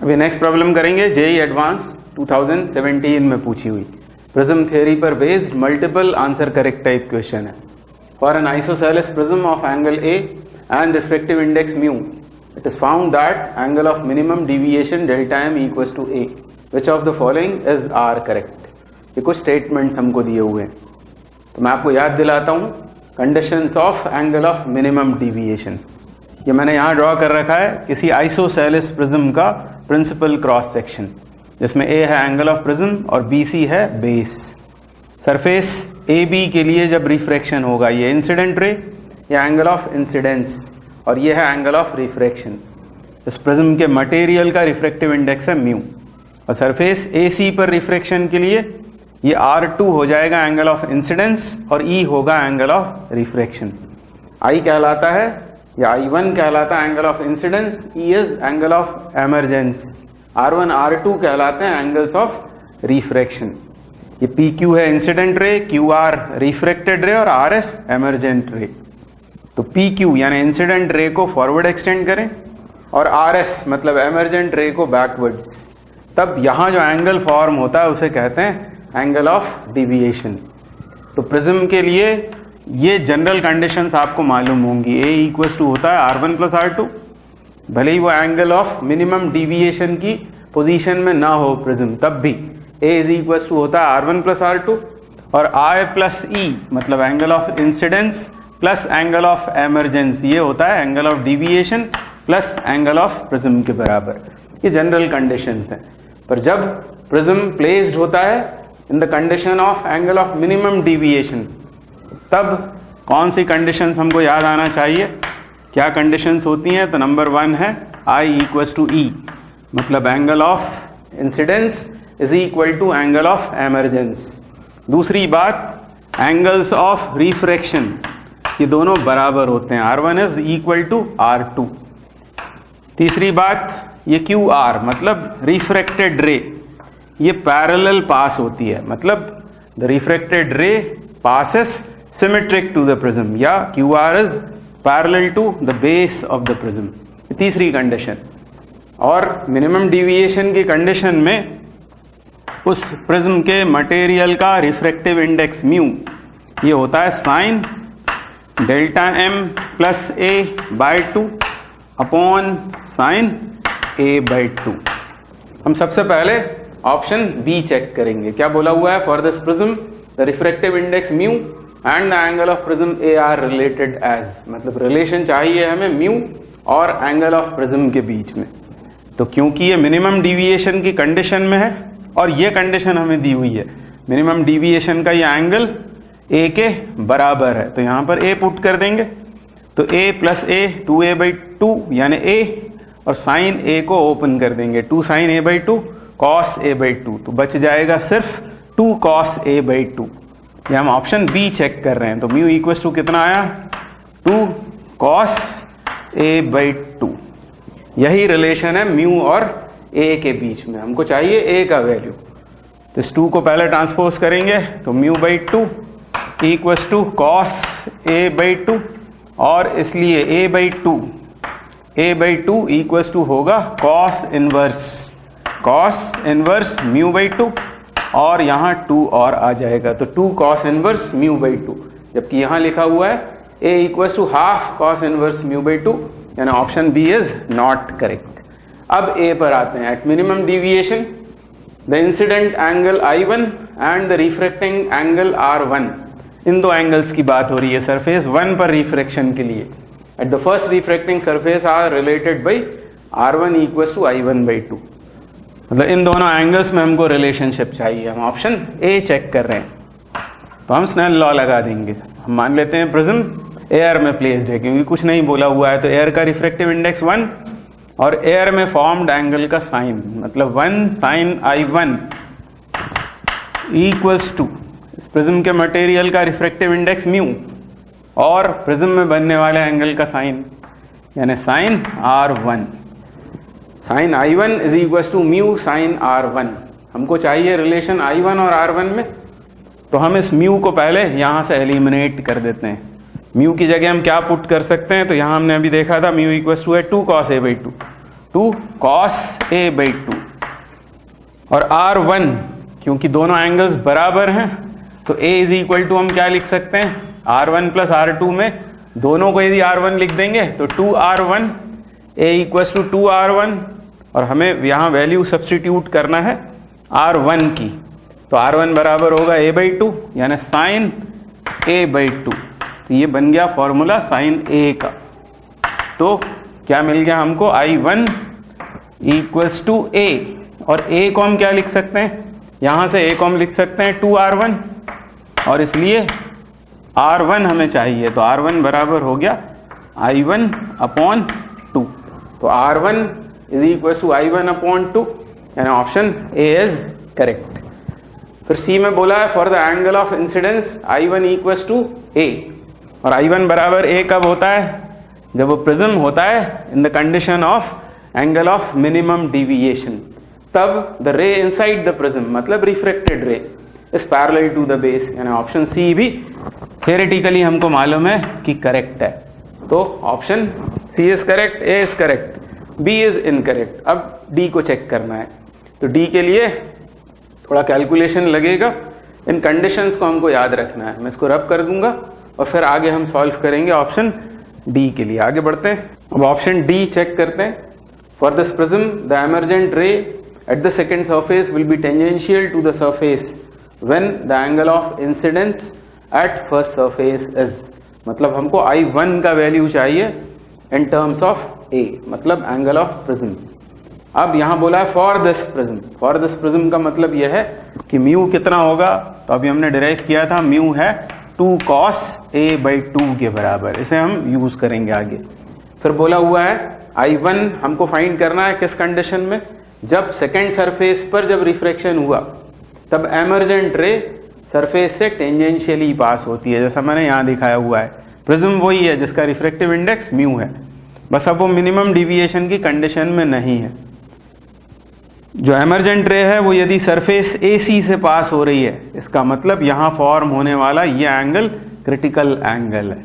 अभी next problem करेंगे JEE advance 2017 में पूछी हुई प्रिज्म थ्योरी पर based multiple answer correct type question है। For an isosceles prism of angle A and refractive index mu it is found that angle of minimum deviation delta M equals to A which of the following is are correct. ये कुछ statements हमको दिए हुए हैं, तो मैं आपको याद दिलाता हूँ conditions of angle of minimum deviation. ये मैंने यहाँ ड्रॉ कर रखा है किसी आइसोसेलेस प्रिज्म का प्रिंसिपल क्रॉस सेक्शन, जिसमें ए है एंगल ऑफ प्रिज्म और BC है बेस। सरफेस AB के लिए जब रिफ्रैक्शन होगा ये इंसिडेंट रे या एंगल ऑफ इंसिडेंस, और ये है एंगल ऑफ रिफ्रैक्शन। इस प्रिज्म के मटेरियल का रिफ्रैक्टिव इंडेक्स है म्यू, और सरफेस AC पर रिफ्रैक्शन के लिए ये R2 हो जाएगा एंगल ऑफ इंसिडेंस और E होगा एंगल ऑफ रिफ्रैक्शन। I कहलाता है या I1 कहलाता है angle of incidence, E is angle of emergence, R1 R2 कहलाते हैं एंगल्स ऑफ रिफ्रैक्शन। ये PQ है इंसिडेंट रे, QR रिफ्रैक्टेड रे और RS एमरजेंट रे। तो PQ यानी इंसिडेंट रे को फॉरवर्ड एक्सटेंड करें और RS मतलब एमरजेंट रे को बैकवर्ड्स, तब यहाँ जो एंगल फॉर्म होता है उसे कहते हैं एंगल ऑफ डिविएशन। तो प्रिज्म के लिए ये जनरल कंडीशंस आपको मालूम होंगी। A इक्वल्स टू होता है R1 प्लस R2, भले ही वो एंगल ऑफ मिनिमम डिविएशन की पोजीशन में ना हो प्रिज्म, तब भी A इज इक्वल्स टू होता है R1 प्लस R2, और I प्लस E मतलब angle of incidence plus angle of emergence, ये होता है angle of deviation plus angle of prism के बराबर। ये जनरल कंडीशंस हैं। पर जब प्रिज्म प्लेस्ड होता है in the condition of angle of minimum deviation, तब कौन सी कंडीशंस हमको याद आना चाहिए, क्या कंडीशंस होती हैं? तो नंबर 1 है I इक्वल्स टू E, मतलब angle of incidence is equal to angle of emergence. दूसरी बात, एंगल्स ऑफ रिफ्रैक्शन ये दोनों बराबर होते हैं, R1 is equal to R2। तीसरी बात, ये QR मतलब रिफ्रैक्टेड रे ये पैरेलल पास होती है, मतलब the refracted ray passes symmetric to the prism, या QR is parallel to the base of the prism. तीसरी कंडीशन। और मिनिमम डिविएशन की कंडीशन में उस प्रिज्म के मटेरियल का रिफ्रैक्टिव इंडेक्स म्यू ये होता है sine delta M plus A/2 upon sine A/2। हम सबसे पहले ऑप्शन B चेक करेंगे। क्या बोला हुआ है? For this prism the refractive index mu and the angle of prism A are related as, मतलब रिलेशन चाहिए हमें म्यू और एंगल ऑफ प्रिज्म के बीच में। तो क्योंकि ये मिनिमम डिविएशन की कंडीशन में है और ये कंडीशन हमें दी हुई है, मिनिमम डिविएशन का ये एंगल A के बराबर है, तो यहाँ पर A पुट कर देंगे। तो A प्लस A 2A/2 यानी A, और साइन A को ओपन कर देंगे, 2 साइन A/2 कॉस A/2, तो बच जाएगा सिर्फ 2 कॉस A/2। ये हम ऑप्शन B चेक कर रहे हैं। तो म्यू इक्वल्स टू कितना आया? 2 कॉस A/2। यही रिलेशन है म्यू और A के बीच में, हमको चाहिए A का वैल्यू। तो इस 2 को पहले ट्रांसपोज करेंगे, तो म्यू/2 इक्वल्स टू कॉस A/2, और इसलिए A/2 इक्वल्स टू होगा कॉस इनवर्स म्यू/2, और यहाँ 2 और आ जाएगा, तो 2 कॉस इनवर्स म्यू/2, जबकि यहाँ लिखा हुआ है A equals to half cos inverse mu, यानी option B is not correct. अब A पर आते हैं। At minimum deviation the incident angle I1 and the refracting angle R1, इन दो एंगल्स की बात हो रही है सरफेस 1 पर रिफ्रैक्शन के लिए। At the first refracting surface are related by R1 equals to I1/2, मतलब इन दोनों एंगल्स में हमको रिलेशनशिप चाहिए। हम ऑप्शन A चेक कर रहे हैं, तो हम स्नेल लॉ लगा देंगे। हम मान लेते हैं प्रिज्म एयर में प्लेस्ड है, क्योंकि कुछ नहीं बोला हुआ है, तो एयर का रिफ्रैक्टिव इंडेक्स 1 और एयर में फॉर्म्ड एंगल का साइन, मतलब 1 साइन I1 इक्वल्स टू इस प्रिज्म के मटेरियल का रिफ्रैक्टिव इंडेक्स म्यू और प्रिज्म में बनने वाले एंगल का साइन, यानी sine R1। Sine I1 is equals to mu sine R1। हमको चाहिए रिलेशन I1 और R1 में, तो हम इस म्यू को पहले यहाँ से एलिमिनेट कर देते हैं। म्यू की जगह हम क्या पुट कर सकते हैं? तो यहाँ हमने अभी देखा था म्यू इक्वल्स टू है 2 cos A/2, 2 cos A by 2, और R1 क्योंकि दोनों एंगल्स बराबर हैं तो A इज इक्वल टू हम क्या लिख सकते हैं, R1 प्लस R2 में दोनों को यदि R1 लिख देंगे तो 2R1, A equals to 2R1, और हमें यहाँ वैल्यू सब्सटीट्यूट करना है R1 की, तो R1 बराबर होगा A by 2 यानी साइन A by 2। तो ये बन गया फॉर्मूला साइन A का। तो क्या मिल गया हमको, I1 इक्वल्स टू A, और A को हम क्या लिख सकते हैं, यहाँ से A को हम लिख सकते हैं 2R1, और इसलिए R1 हमें चाहिए, तो R1 बराबर हो गया I1 अपॉन 2। तो R1 is equal to I1 upon 2, यानी ऑप्शन A इज करेक्ट। फिर C में बोला है for the angle of incidence I1 equal to A, और I1 बराबर A कब होता है, जब वो प्रिज्म होता है in the condition of angle of minimum deviation, तब the ray inside the prism मतलब refracted ray is parallel to the base, यानी ऑप्शन सी भी थियोरेटिकली हमको मालूम है कि करेक्ट है। तो option C is correct, A is correct, B is incorrect. अब डी को चेक करना है, तो डी के लिए थोड़ा कैलकुलेशन लगेगा, इन कंडीशंस को हमको याद रखना है। मैं इसको रब कर दूंगा और फिर आगे हम सॉल्व करेंगे ऑप्शन डी के लिए। आगे बढ़ते हैं, अब ऑप्शन डी चेक करते हैं। For this prism the emergent ray at the second surface will be tangential to the surface when the angle of incidence at first surface is, मतलब हमको I1 का वैल्यू चाहिए इन टर्म्स ऑफ A, मतलब angle of prism. अब यहाँ बोला है for this prism, for this prism का मतलब यह है कि म्यू कितना होगा, तो अभी हमने डिराइव किया था म्यू है 2 cos A by 2 के बराबर, इसे हम यूज करेंगे आगे। फिर बोला हुआ है I1 हमको फाइंड करना है किस कंडीशन में, जब सेकेंड सरफेस पर जब रिफ्रैक्शन हुआ तब एमर्जेंट रे सरफेस से टेंजेंशियली पास होती है, जैसा मैंने यहाँ दिखाया हुआ है। प्रिज्म वही है जिसका रिफ्रैक्टिव इंडेक्स म्यू है, बस अब वो मिनिमम डिविएशन की कंडीशन में नहीं है। जो एमर्जेंट रे है वो यदि सरफेस AC से पास हो रही है, इसका मतलब यहाँ फॉर्म होने वाला ये एंगल क्रिटिकल एंगल है।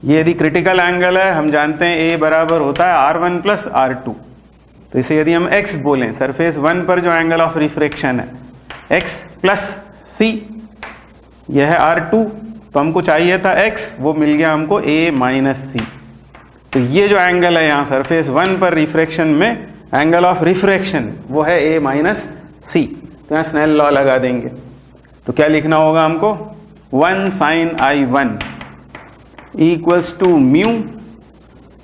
ये यदि क्रिटिकल एंगल है, हम जानते हैं A बराबर होता है R1 प्लस R2, तो इसे यदि हम X बोलें, सरफेस 1 पर जो एंगल ऑफ रिफ्रैक्शन है X प्लस C, यह है R2, तो हमको चाहिए था X, वो मिल गया हमको A माइनस C। तो ये जो एंगल है यहाँ सरफेस 1 पर रिफ्रैक्शन में एंगल ऑफ रिफ्रैक्शन वो है A माइनस C, तो यहाँ स्नेल लॉ लगा देंगे। तो क्या लिखना होगा हमको, 1 sine I1 equals to mu,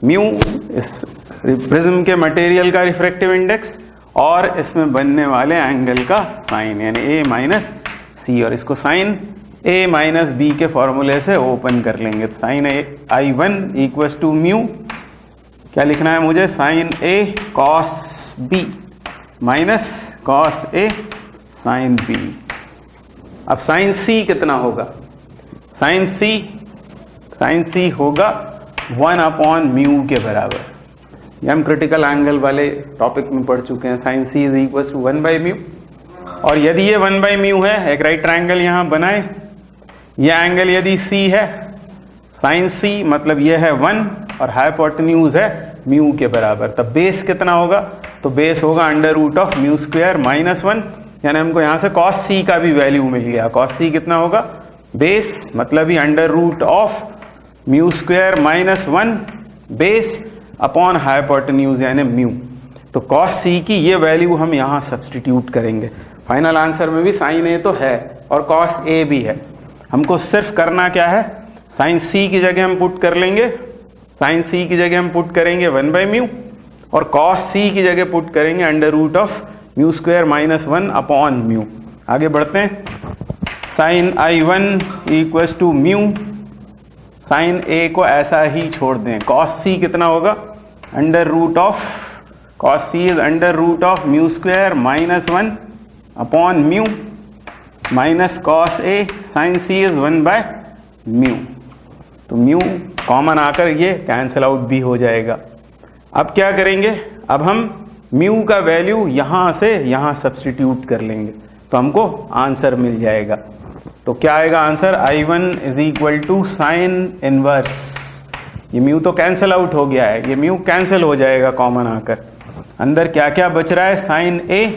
mu इस प्रिज्म के मटेरियल का रिफ्रैक्टिव इंडेक्स और इसमें बनने वाले एंगल का साइन, यानी A माइनस C, और इसको साइन A माइनस बी के फॉर्मूले से ओपन कर लेंगे। तो sign I1 equals to mu, क्या लिखना है मुझे, sine A cos B minus cos A sine B। अब साइन C कितना होगा, साइन C होगा 1 अपॉन म्यू के बराबर। ये हम क्रिटिकल एंगल वाले टॉपिक में पढ़ चुके हैं, sine C is equal to 1 by mu. और यदि ये 1 बाई म्यू है, एक राइट ट्रायंगल यहाँ बनाए, ये एंगल यदि C है, साइन C मतलब ये है 1 और हाइपोटेन्यूज है म्यू के बराबर, तब बेस कितना होगा, तो बेस होगा under root of mu square minus 1, यानी हमको यहाँ से कॉस C का भी वैल्यू मिल गया। कॉस C कितना होगा, बेस मतलब ही under root of mu square minus 1 base upon hypotenuse यानी म्यू। तो कॉस C की ये वैल्यू हम यहाँ सब्सटीट्यूट करेंगे। फाइनल आंसर में भी साइन A तो है और कॉस A भी है, हमको सिर्फ करना क्या है, साइन C की जगह हम पुट कर लेंगे, साइन C की जगह हम पुट करेंगे 1 बाई म्यू और कॉस C की जगह पुट करेंगे under root of mu square minus 1 upon mu. आगे बढ़ते हैं, sine I1 equals to mu, sine A को ऐसा ही छोड़ दें, कॉस C कितना होगा, under root of cos C is under root of mu square minus 1 upon mu minus cos A sine C is 1 by mu. तो mu common आकर ये cancel out भी हो जाएगा। अब क्या करेंगे, अब हम म्यू का वैल्यू यहाँ से यहाँ सब्सटीट्यूट कर लेंगे तो हमको आंसर मिल जाएगा। तो क्या आएगा answer, I1 is equal to sine inverse, ये म्यू तो कैंसिल आउट हो गया है, ये म्यू कैंसिल हो जाएगा कॉमन आकर, अंदर क्या क्या बच रहा है, साइन ए,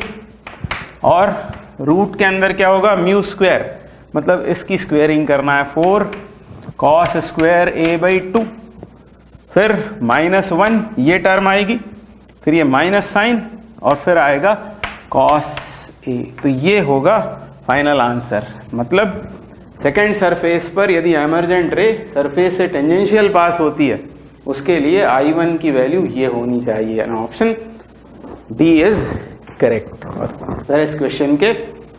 और रूट के अंदर क्या होगा, म्यू स्क्वायर, मतलब इसकी स्क्वेयरिंग करना है, 4 कॉस स्क्वायर ए बाई 2, फिर -1 ये टर्म आएगी, फिर ये माइनस साइन, और फिर आएगा कॉस ए। तो ये होगा फाइनल आंसर। मतलब सेकेंड सरफेस पर यदि एमर्जेंट रे सरफेस से टेंजेंशियल पास होती है, उसके लिए I1 की वैल्यू ये होनी चाहिए। Option D is correct. और इस क्वेश्चन के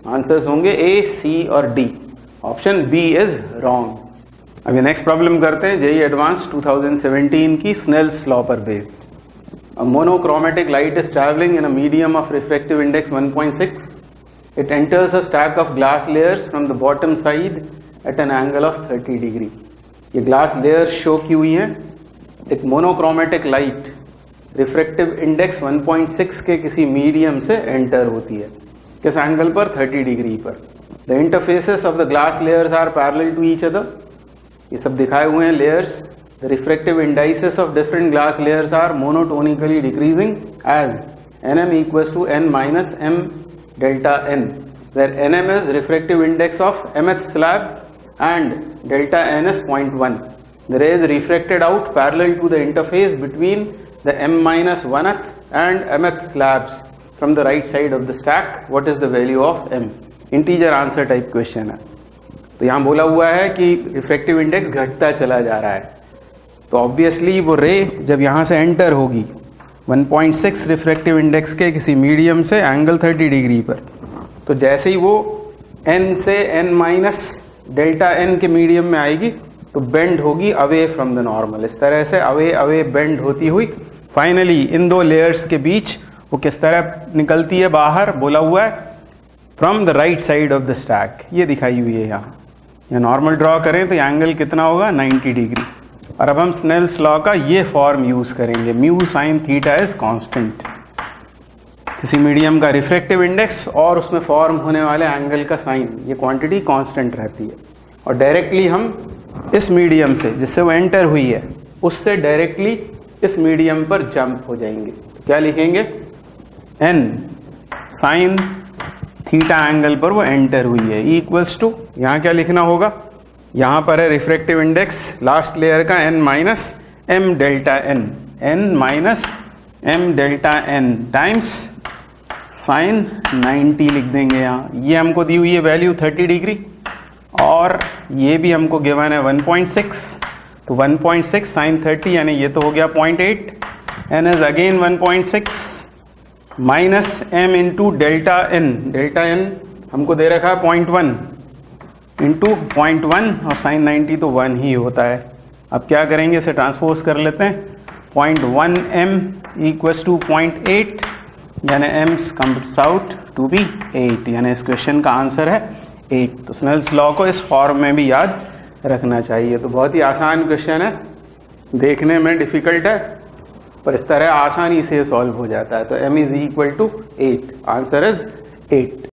आंसर्स होंगे ए, सी और D. Option B is wrong. अभी नेक्स्ट प्रॉब्लम करते हैं जेईई एडवांस 2017 की स्नेल्स लॉ पर based. A monochromatic light is traveling in a medium of refractive index 1.6. It enters a stack of glass layers from the bottom side at an angle of 30 degree. ये glass layers show की हुई हैं। एक monochromatic light refractive index 1.6 के किसी medium से enter होती है, किस एंगल पर, 30 डिग्री पर। The interfaces of the glass layers are parallel to each other. ये सब दिखाए हुए हैं layers. The refractive indices of different glass layers are monotonically decreasing as Nm equals to n minus m delta n, where Nm is refractive index of mth slab and delta n is 0.1. The ray is refracted out parallel to the interface between the m minus 1th and mth slabs from the right side of the stack. What is the value of m? Integer answer type question है। तो यहाँ बोला हुआ है कि refractive index घटता चला जा रहा है, तो ऑब्वियसली वो रे जब यहाँ से एंटर होगी 1.6 रिफ्रैक्टिव इंडेक्स के किसी मीडियम से एंगल 30 डिग्री पर, तो जैसे ही वो n से n माइनस डेल्टा n के मीडियम में आएगी तो बेंड होगी अवे फ्रॉम द नॉर्मल। इस तरह से अवे अवे बेंड होती हुई फाइनली इन दो लेयर्स के बीच वो किस तरह निकलती है बाहर, बोला हुआ है from the right side of the stack. ये दिखाई हुई है यहाँ। नॉर्मल ड्रॉ करें तो एंगल कितना होगा, 90 डिग्री। और अब हम स्नेल्स लॉ का ये फॉर्म यूज करेंगे, mu sine theta is constant. किसी मीडियम का रिफ्रैक्टिव इंडेक्स और उसमें फॉर्म होने वाले एंगल का साइन, ये क्वांटिटी कांस्टेंट रहती है। और डायरेक्टली हम इस मीडियम से जिससे वो एंटर हुई है उससे डायरेक्टली इस मीडियम पर जंप हो जाएंगे। तो क्या लिखेंगे, n साइन थीटा एंगल पर वो एंटर हुई है इक्वल्स टू, यहाँ क्या लिखना होगा, यहाँ पर है रिफ्रैक्टिव इंडेक्स लास्ट लेयर का n minus m delta n, n minus m delta n times sign 90 लिख देंगे यहाँ। ये हमको दी हुई है वैल्यू 30 डिग्री और ये भी हमको गिवन है 1.6, तो 1.6 साइन 30 यानी ये तो हो गया 0.8, n is again 1.6 minus m into delta n, delta n हमको दे रखा है 0.1 इंटू 0.1 और साइन 90 तो 1 ही होता है। अब क्या करेंगे, इसे ट्रांसपोज कर लेते हैं, 0.1 m इक्वल्स टू 0.8 यानी m comes out to be 8, यानी इस क्वेश्चन का आंसर है 8। तो स्नेल्स लॉ को इस फॉर्म में भी याद रखना चाहिए। तो बहुत ही आसान क्वेश्चन है, देखने में डिफिकल्ट है पर इस तरह आसानी से सॉल्व हो जाता है। तो m is equal to 8, answer is 8।